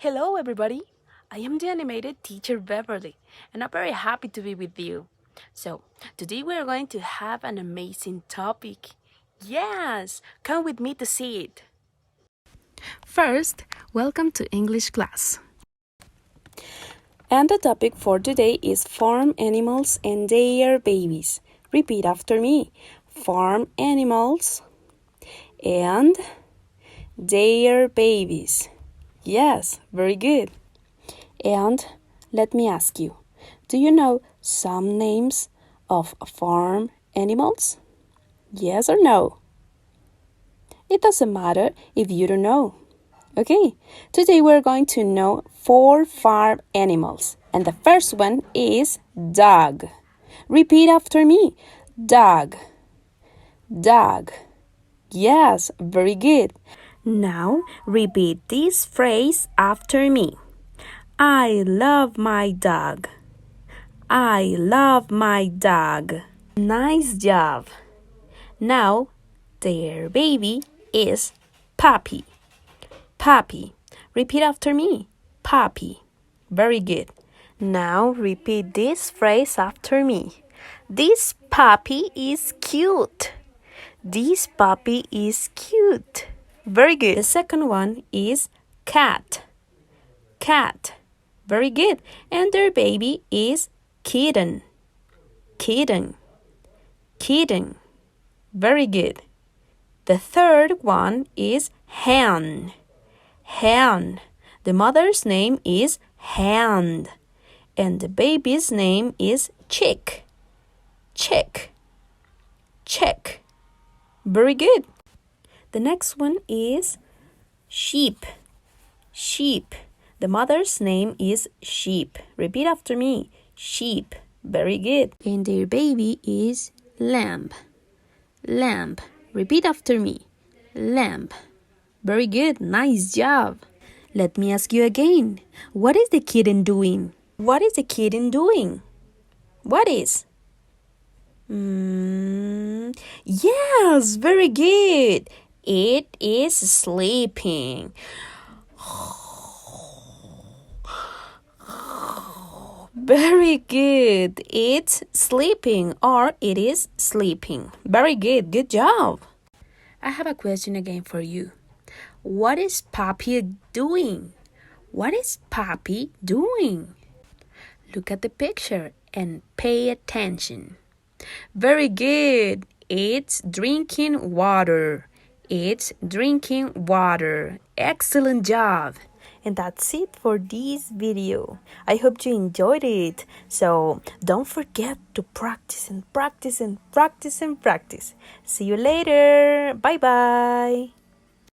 Hello, everybody. I am the animated teacher Beverly, and I'm very happy to be with you. So, today we are going to have an amazing topic. Yes, come with me to see it. First, welcome to English class. And the topic for today is farm animals and their babies. Repeat after me. Farm animals and their babies. Yes, very good. And let me ask you, do you know some names of farm animals? Yes or no? It doesn't matter if you don't know. Okay, today we're going to know 4 farm animals. And the first one is dog. Repeat after me. Dog. Dog. Yes, very good. Now repeat this phrase after me. I love my dog. I love my dog. Nice job. Now their baby is puppy. Puppy. Repeat after me. Puppy. Very good. Now repeat this phrase after me. This puppy is cute. This puppy is cute. Very good. The second one is cat. Cat. Very good. And their baby is kitten. Kitten. Kitten. Very good. The third one is hen. Hen. The mother's name is hen. And the baby's name is chick. Chick. Chick. Very good. The next one is sheep. Sheep. The mother's name is sheep. Repeat after me. Sheep. Very good. And their baby is lamb. Lamb. Repeat after me. Lamb. Very good. Nice job. Let me ask you again. What is the kitten doing? What is the kitten doing? What is? Yes, very good. It is sleeping. Very good. It's sleeping or it is sleeping. Very good. Good job. I have a question again for you. What is Papi doing? What is Papi doing? Look at the picture and pay attention. Very good. It's drinking water. It's drinking water. Excellent job. And that's it for this video. I hope you enjoyed it. So don't forget to practice and practice and practice and practice. See you later. Bye-bye.